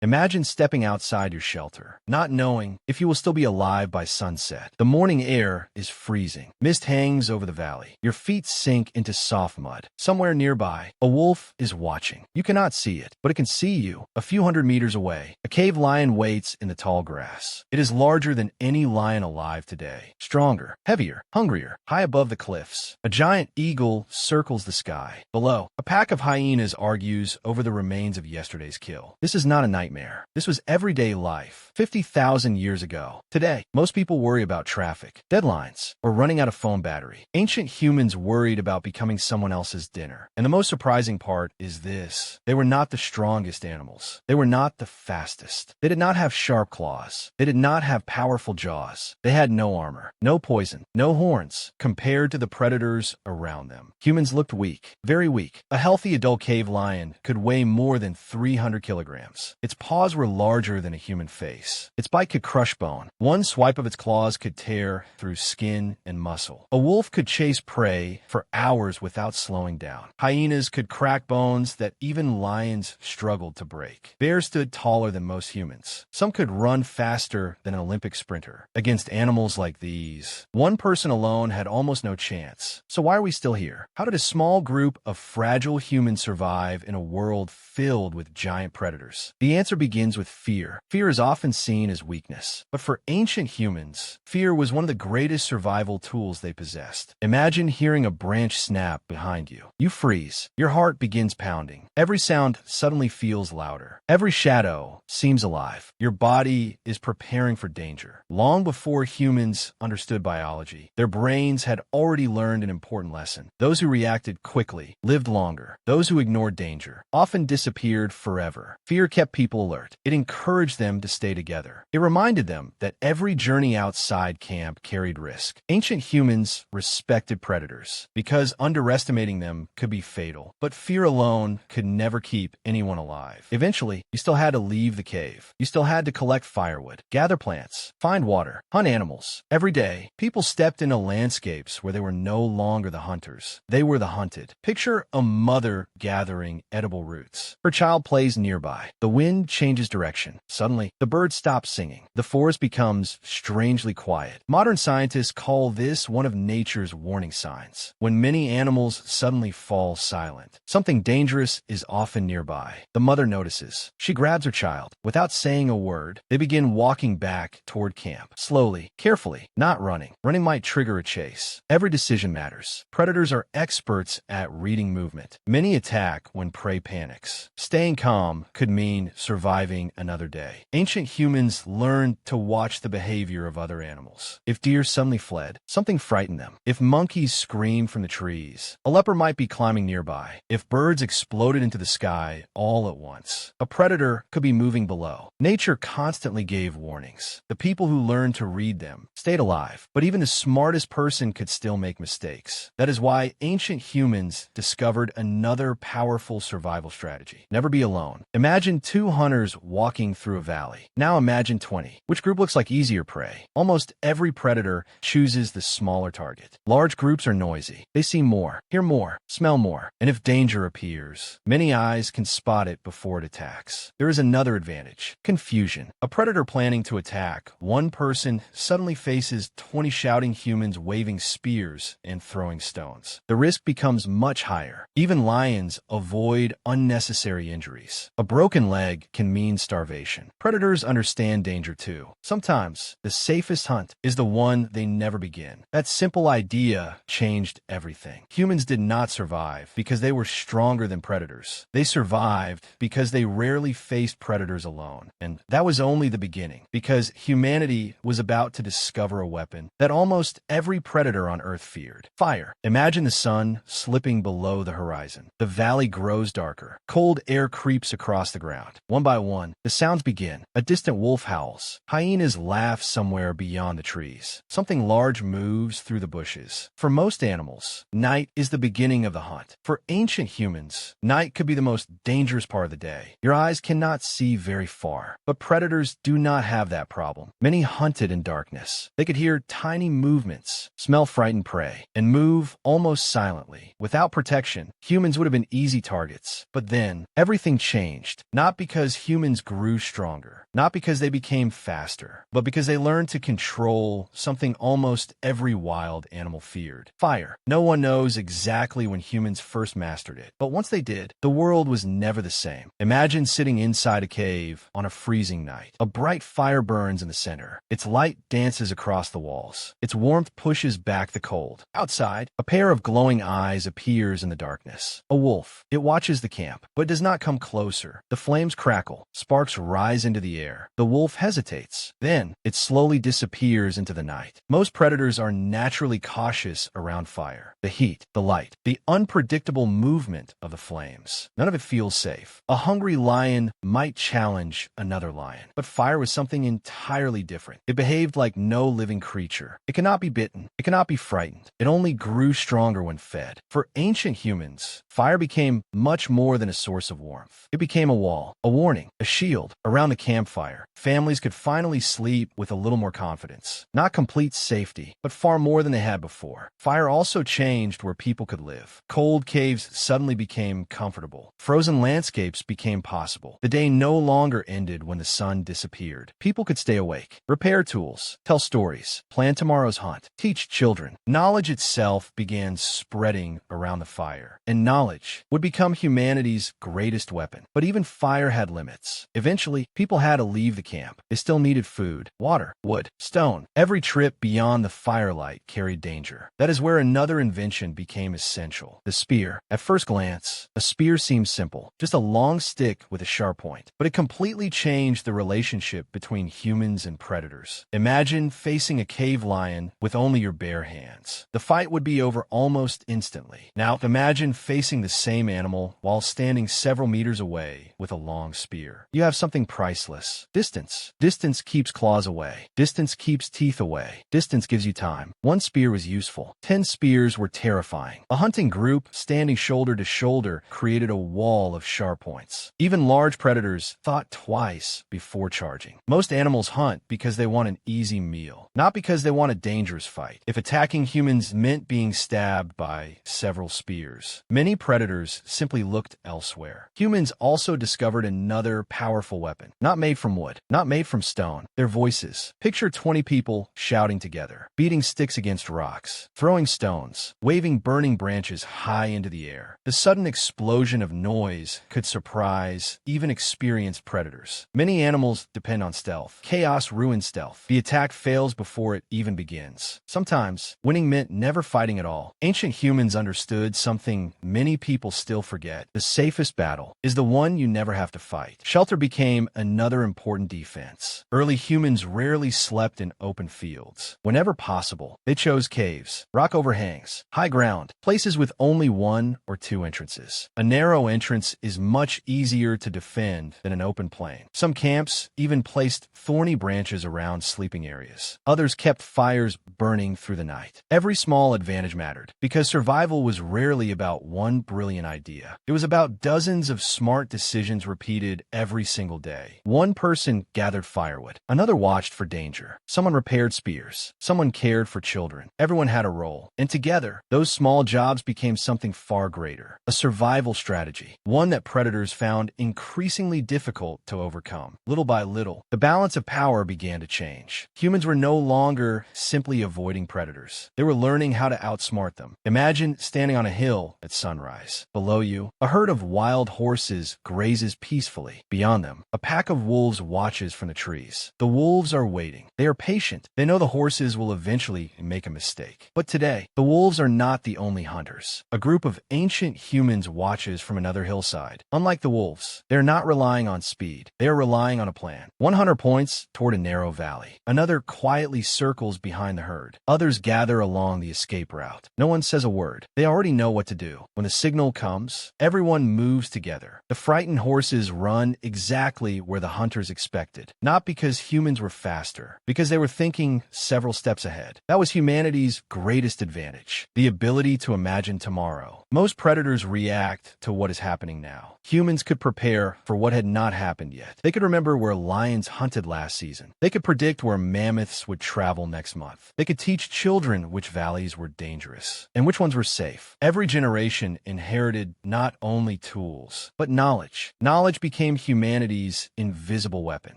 Imagine stepping outside your shelter, not knowing if you will still be alive by sunset. The morning air is freezing. Mist hangs over the valley. Your feet sink into soft mud. Somewhere nearby, a wolf is watching. You cannot see it, but it can see you. A few hundred meters away, a cave lion waits in the tall grass. It is larger than any lion alive today. Stronger, heavier, hungrier, high above the cliffs. A giant eagle circles the sky. Below, a pack of hyenas argues over the remains of yesterday's kill. This is not a nightmare. This was everyday life, 50,000 years ago. Today, most people worry about traffic, deadlines, or running out of phone battery. Ancient humans worried about becoming someone else's dinner. And the most surprising part is this. They were not the strongest animals. They were not the fastest. They did not have sharp claws. They did not have powerful jaws. They had no armor, no poison, no horns, compared to the predators around them. Humans looked weak, very weak. A healthy adult cave lion could weigh more than 300 kilograms. Its paws were larger than a human face. Its bite could crush bone. One swipe of its claws could tear through skin and muscle. A wolf could chase prey for hours without slowing down. Hyenas could crack bones that even lions struggled to break. Bears stood taller than most humans. Some could run faster than an Olympic sprinter. Against animals like these, one person alone had almost no chance. So why are we still here? How did a small group of fragile humans survive in a world filled with giant predators? The answer begins with fear. Fear is often seen as weakness, but for ancient humans, fear was one of the greatest survival tools they possessed. Imagine hearing a branch snap behind you. You freeze. Your heart begins pounding. Every sound suddenly feels louder. Every shadow seems alive. Your body is preparing for danger. Long before humans understood biology, their brains had already learned an important lesson. Those who reacted quickly lived longer. Those who ignored danger often disappeared forever. Fear kept people alert. It encouraged them to stay together. It reminded them that every journey outside camp carried risk. Ancient humans respected predators because underestimating them could be fatal. But fear alone could never keep anyone alive. Eventually, you still had to leave the cave. You still had to collect firewood, gather plants, find water, hunt animals. Every day, people stepped into landscapes where they were no longer the hunters. They were the hunted. Picture a mother gathering edible roots. Her child plays nearby. The wind changes direction. Suddenly, the birds stop singing. The forest becomes strangely quiet. Modern scientists call this one of nature's warning signs. When many animals suddenly fall silent, something dangerous is often nearby. The mother notices. She grabs her child. Without saying a word, they begin walking back toward camp. Slowly, carefully, not running. Running might trigger a chase. Every decision matters. Predators are experts at reading movement. Many attack when prey panics. Staying calm could mean surviving another day. Ancient humans learned to watch the behavior of other animals. If deer suddenly fled, something frightened them. If monkeys screamed from the trees, a leopard might be climbing nearby. If birds exploded into the sky all at once, a predator could be moving below. Nature constantly gave warnings. The people who learned to read them stayed alive, but even the smartest person could still make mistakes. That is why ancient humans discovered another powerful survival strategy. Never be alone. Imagine two hunters walking through a valley. Now imagine 20. Which group looks like easier prey? Almost every predator chooses the smaller target. Large groups are noisy. They see more, hear more, smell more, and if danger appears, many eyes can spot it before it attacks. There is another advantage: confusion. A predator planning to attack one person suddenly faces 20 shouting humans waving spears and throwing stones. The risk becomes much higher. Even lions avoid unnecessary injuries. A broken leg can mean starvation. Predators understand danger too. Sometimes the safest hunt is the one they never begin. That simple idea changed everything. Humans did not survive because they were stronger than predators. They survived because they rarely faced predators alone. And that was only the beginning, because humanity was about to discover a weapon that almost every predator on Earth feared: fire. Imagine the sun slipping below the horizon. The valley grows darker. Cold air creeps across the ground. One by one, the sounds begin. A distant wolf howls. Hyenas laugh somewhere beyond the trees. Something large moves through the bushes. For most animals, night is the beginning of the hunt. For ancient humans, night could be the most dangerous part of the day. Your eyes cannot see very far. But predators do not have that problem. Many hunted in darkness. They could hear tiny movements, smell frightened prey, and move almost silently. Without protection, humans would have been easy targets. But then, everything changed. Not because humans grew stronger, not because they became faster, but because they learned to control something almost every wild animal feared: fire. No one knows exactly when humans first mastered it, but once they did, the world was never the same. Imagine sitting inside a cave on a freezing night. A bright fire burns in the center. Its light dances across the walls. Its warmth pushes back the cold. Outside, a pair of glowing eyes appears in the darkness. A wolf. It watches the camp, but does not come closer. The flames crackle. Sparks rise into the air. The wolf hesitates. Then, it slowly disappears into the night. Most predators are naturally cautious around fire. The heat, the light, the unpredictable movement of the flames. None of it feels safe. A hungry lion might challenge another lion, but fire was something entirely different. It behaved like no living creature. It cannot be bitten. It cannot be frightened. It only grew stronger when fed. For ancient humans, fire became much more than a source of warmth. It became a wall, a warning, a shield. Around the campfire, families could finally sleep with a little more confidence. Not complete safety, but far more than they had before. Fire also changed where people could live. Cold caves suddenly became comfortable. Frozen landscapes became possible. The day no longer ended when the sun disappeared. People could stay awake, repair tools, tell stories, plan tomorrow's hunt, teach children. Knowledge itself began spreading around the fire, and knowledge would become humanity's greatest weapon. But even fire had limits. Eventually, people had to leave the camp. They still needed food, water, wood, stone. Every trip beyond the firelight carried danger. That is where another invention became essential: the spear. At first glance, a spear seems simple, just a long stick with a sharp point. But it completely changed the relationship between humans and predators. Imagine facing a cave lion with only your bare hands. The fight would be over almost instantly. Now, imagine facing the same animal while standing several meters away with a long spear. You have something priceless: distance. Distance keeps claws away. Distance keeps teeth away. Distance gives you time. One spear was useful. 10 spears were terrifying. A hunting group, standing shoulder to shoulder, created a wall of sharp points. Even large predators thought twice before charging. Most animals hunt because they want an easy meal, not because they want a dangerous fight. If attacking humans meant being stabbed by several spears, many predators simply looked elsewhere. Humans also discovered another powerful weapon, not made from wood, not made from stone: their voices. Picture 20 people shouting together, beating sticks against rocks, throwing stones, waving burning branches high into the air. The sudden explosion of noise could surprise even experienced predators. Many animals depend on stealth. Chaos ruins stealth. The attack fails before it even begins. Sometimes, winning meant never fighting at all. Ancient humans understood something many people still forget: the safest battle is the one you never have to fight. Shelter became another important defense. Early humans rarely slept in open fields. Whenever possible, they chose caves, rock overhangs, high ground, places with only one or two entrances. A narrow entrance is much easier to defend than an open plain. Some camps even placed thorny branches around sleeping areas. Others kept fires burning through the night. Every small advantage mattered, because survival was rarely about one brilliant idea. It was about dozens of smart decisions repeated every single day. One person gathered firewood. Another watched for danger. Someone repaired spears. Someone cared for children. Everyone had a role. And together, those small jobs became something far greater: a survival strategy, one that predators found increasingly difficult to overcome. Little by little, the balance of power began to change. Humans were no longer simply avoiding predators. They were learning how to outsmart them. Imagine standing on a hill at sunrise. Below you, a herd of wild horses grazes peacefully. Beyond them, a pack of wolves watches from the trees. The wolves are waiting. They are patient. They know the horses will eventually make a mistake. But today, the wolves are not the only hunters. A group of ancient humans watches from another hillside. Unlike the wolves, they are not relying on speed. They are relying on a plan. One hunter points toward a narrow valley. Another quietly circles behind the herd. Others gather along the escape route. No one says a word. They already know what to do. When the signal comes, everyone moves together. The frightened horses run exactly where the hunters expected, not because humans were faster, because they were thinking several steps ahead. That was humanity's greatest advantage: the ability to imagine tomorrow. Most predators react to what is happening now. Humans could prepare for what had not not happened yet. They could remember where lions hunted last season. They could predict where mammoths would travel next month. They could teach children which valleys were dangerous and which ones were safe. Every generation inherited not only tools, but knowledge. Knowledge became humanity's invisible weapon.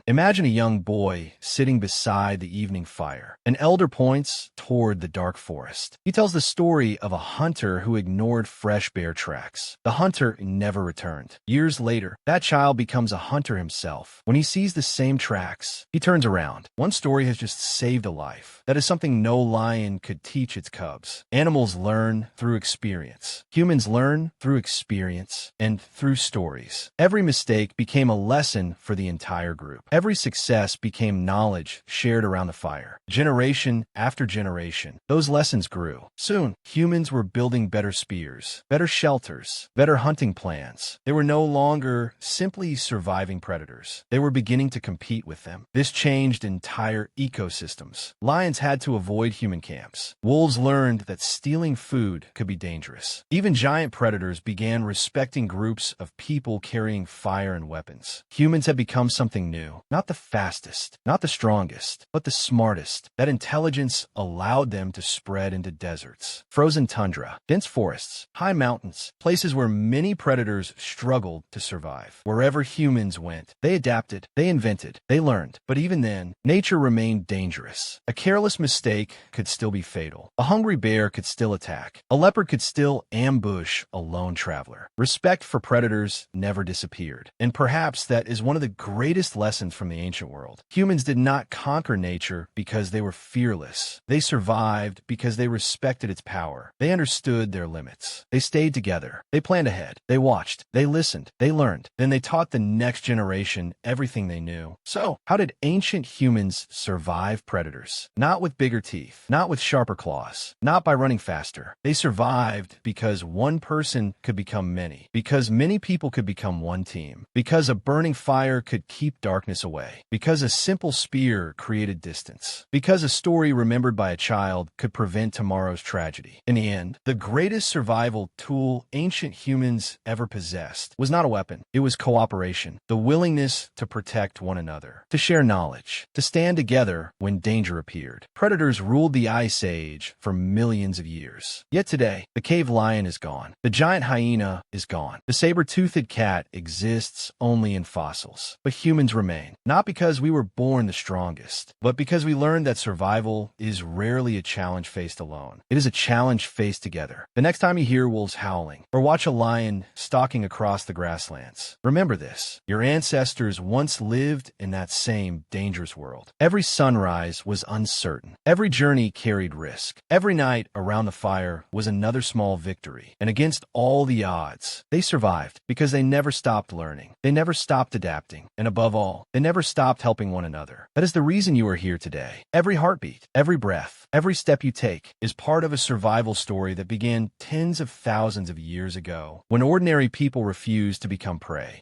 Imagine a young boy sitting beside the evening fire. An elder points toward the dark forest. He tells the story of a hunter who ignored fresh bear tracks. The hunter never returned. Years later, that child becomes a hunter himself. When he sees the same tracks, he turns around. One story has just saved a life. That is something no lion could teach its cubs. Animals learn through experience. Humans learn through experience and through stories. Every mistake became a lesson for the entire group. Every success became knowledge shared around the fire. Generation after generation, those lessons grew. Soon, humans were building better spears, better shelters, better hunting plans. They were no longer simply surviving predators. They were beginning to compete with them. This changed entire ecosystems. Lions had to avoid human camps. Wolves learned that stealing food could be dangerous. Even giant predators began respecting groups of people carrying fire and weapons. Humans had become something new. Not the fastest, not the strongest, but the smartest. That intelligence allowed them to spread into deserts, frozen tundra, dense forests, high mountains, places where many predators struggled to survive. Wherever humans went, they adapted, they invented, they learned. But even then, nature remained dangerous. A careless mistake could still be fatal. A hungry bear could still attack. A leopard could still ambush a lone traveler. Respect for predators never disappeared. And perhaps that is one of the greatest lessons from the ancient world. Humans did not conquer nature because they were fearless. They survived because they respected its power. They understood their limits. They stayed together. They planned ahead. They watched. They listened. They learned. Then they taught the next generation everything they knew. So, how did ancient humans survive predators? Not with bigger teeth, not with sharper claws, not by running faster. They survived because one person could become many, because many people could become one team, because a burning fire could keep darkness away, because a simple spear created distance, because a story remembered by a child could prevent tomorrow's tragedy. In the end, the greatest survival tool ancient humans ever possessed was not a weapon. It was cooperation, the willingness to protect one another, to share knowledge, to stand together when danger appeared. Predators ruled the Ice Age for millions of years. Yet today, the cave lion is gone. The giant hyena is gone. The saber-toothed cat exists only in fossils. But humans remain, not because we were born the strongest, but because we learned that survival is rarely a challenge faced alone. It is a challenge faced together. The next time you hear wolves howling, or watch a lion stalking across the grasslands, remember this. Your ancestors once lived in that same dangerous world. Every sunrise was uncertain. Every journey carried risk. Every night around the fire was another small victory. And against all the odds, they survived because they never stopped learning. They never stopped adapting. And above all, they never stopped helping one another. That is the reason you are here today. Every heartbeat, every breath, every step you take is part of a survival story that began tens of thousands of years ago when ordinary people refused to become prey.